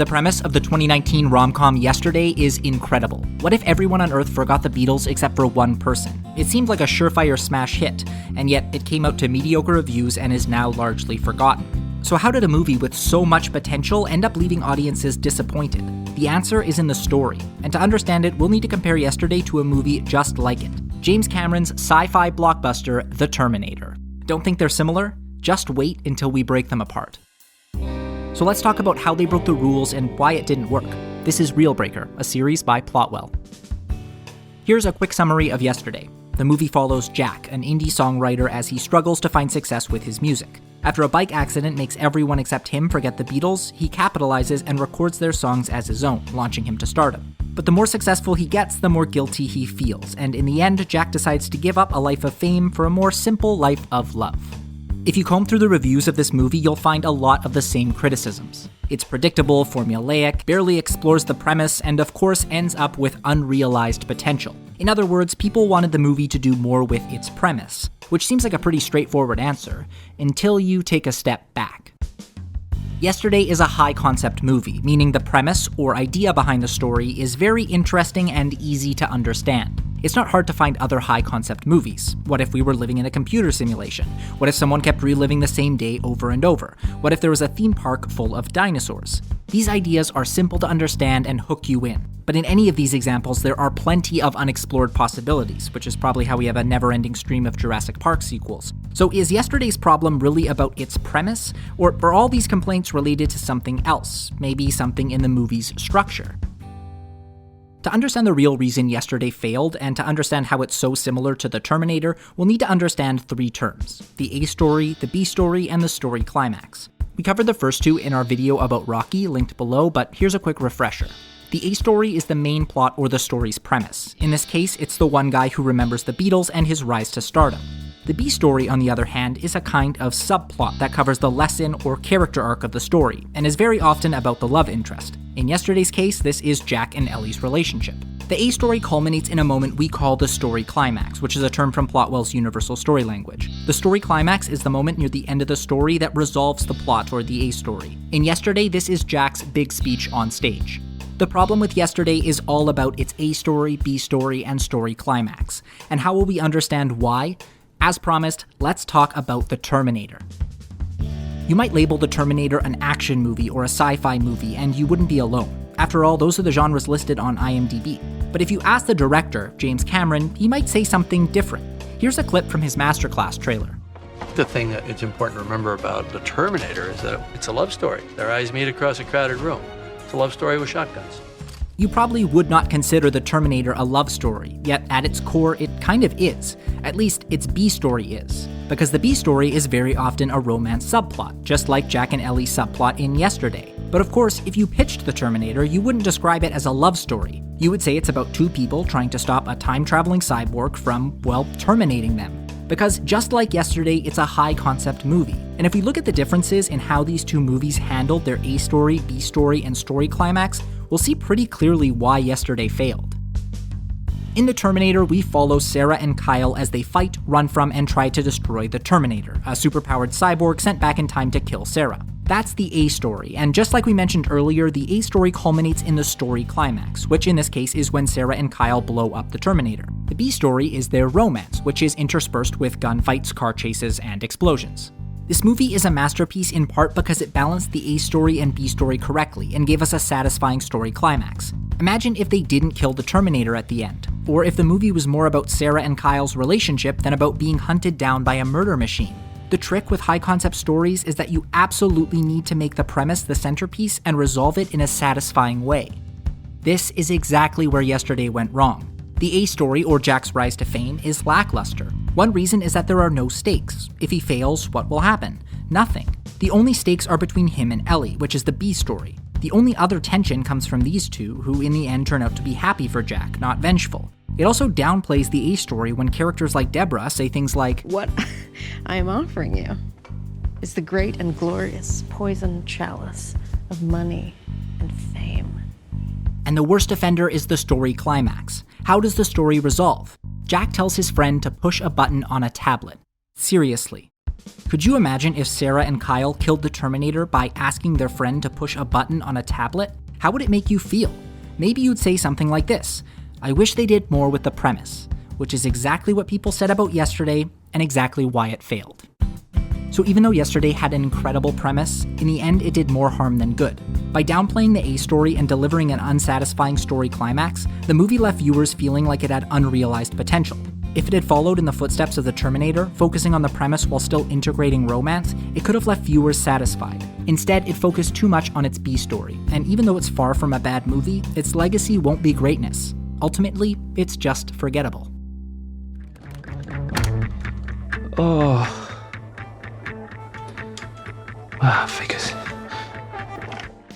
The premise of the 2019 rom-com Yesterday is incredible. What if everyone on Earth forgot the Beatles except for one person? It seemed like a surefire smash hit, and yet it came out to mediocre reviews and is now largely forgotten. So how did a movie with so much potential end up leaving audiences disappointed? The answer is in the story, and to understand it, we'll need to compare Yesterday to a movie just like it. James Cameron's sci-fi blockbuster, The Terminator. Don't think they're similar? Just wait until we break them apart. So let's talk about how they broke the rules and why it didn't work. This is Reelbreaker, a series by Plotwell. Here's a quick summary of Yesterday. The movie follows Jack, an indie songwriter, as he struggles to find success with his music. After a bike accident makes everyone except him forget the Beatles, he capitalizes and records their songs as his own, launching him to stardom. But the more successful he gets, the more guilty he feels, and in the end, Jack decides to give up a life of fame for a more simple life of love. If you comb through the reviews of this movie, you'll find a lot of the same criticisms. It's predictable, formulaic, barely explores the premise, and of course ends up with unrealized potential. In other words, people wanted the movie to do more with its premise, which seems like a pretty straightforward answer, until you take a step back. Yesterday is a high-concept movie, meaning the premise or idea behind the story is very interesting and easy to understand. It's not hard to find other high-concept movies. What if we were living in a computer simulation? What if someone kept reliving the same day over and over? What if there was a theme park full of dinosaurs? These ideas are simple to understand and hook you in. But in any of these examples, there are plenty of unexplored possibilities, which is probably how we have a never-ending stream of Jurassic Park sequels. So is Yesterday's problem really about its premise? Or are all these complaints related to something else? Maybe something in the movie's structure? To understand the real reason Yesterday failed, and to understand how it's so similar to The Terminator, we'll need to understand three terms: the A story, the B story, and the story climax. We covered the first two in our video about Rocky, linked below, but here's a quick refresher. The A story is the main plot or the story's premise. In this case, it's the one guy who remembers the Beatles and his rise to stardom. The B story, on the other hand, is a kind of subplot that covers the lesson or character arc of the story, and is very often about the love interest. In Yesterday's case, this is Jack and Ellie's relationship. The A story culminates in a moment we call the story climax, which is a term from Plotwell's universal story language. The story climax is the moment near the end of the story that resolves the plot or the A story. In Yesterday, this is Jack's big speech on stage. The problem with Yesterday is all about its A story, B story, and story climax. And how will we understand why? As promised, let's talk about The Terminator. You might label The Terminator an action movie or a sci-fi movie, and you wouldn't be alone. After all, those are the genres listed on IMDb. But if you ask the director, James Cameron, he might say something different. Here's a clip from his Masterclass trailer. The thing that it's important to remember about The Terminator is that it's a love story. Their eyes meet across a crowded room. It's a love story with shotguns. You probably would not consider The Terminator a love story, yet at its core it kind of is. At least its B story is. Because the B story is very often a romance subplot, just like Jack and Ellie's subplot in Yesterday. But of course, if you pitched The Terminator, you wouldn't describe it as a love story. You would say it's about two people trying to stop a time-traveling cyborg from, well, terminating them. Because just like Yesterday, it's a high-concept movie. And if we look at the differences in how these two movies handled their A story, B story, and story climax, we'll see pretty clearly why Yesterday failed. In The Terminator, we follow Sarah and Kyle as they fight, run from, and try to destroy the Terminator, a superpowered cyborg sent back in time to kill Sarah. That's the A story, and just like we mentioned earlier, the A story culminates in the story climax, which in this case is when Sarah and Kyle blow up the Terminator. The B story is their romance, which is interspersed with gunfights, car chases, and explosions. This movie is a masterpiece in part because it balanced the A story and B story correctly and gave us a satisfying story climax. Imagine if they didn't kill the Terminator at the end, or if the movie was more about Sarah and Kyle's relationship than about being hunted down by a murder machine. The trick with high-concept stories is that you absolutely need to make the premise the centerpiece and resolve it in a satisfying way. This is exactly where Yesterday went wrong. The A story, or Jack's rise to fame, is lackluster. One reason is that there are no stakes. If he fails, what will happen? Nothing. The only stakes are between him and Ellie, which is the B story. The only other tension comes from these two, who in the end turn out to be happy for Jack, not vengeful. It also downplays the A story when characters like Deborah say things like, "What I am offering you is the great and glorious poison chalice of money and fame." And the worst offender is the story climax. How does the story resolve? Jack tells his friend to push a button on a tablet. Seriously. Could you imagine if Sarah and Kyle killed the Terminator by asking their friend to push a button on a tablet? How would it make you feel? Maybe you'd say something like this: I wish they did more with the premise, which is exactly what people said about Yesterday and exactly why it failed. So even though Yesterday had an incredible premise, in the end it did more harm than good. By downplaying the A story and delivering an unsatisfying story climax, the movie left viewers feeling like it had unrealized potential. If it had followed in the footsteps of the Terminator, focusing on the premise while still integrating romance, it could have left viewers satisfied. Instead, it focused too much on its B story, and even though it's far from a bad movie, its legacy won't be greatness. Ultimately, it's just forgettable. Figures.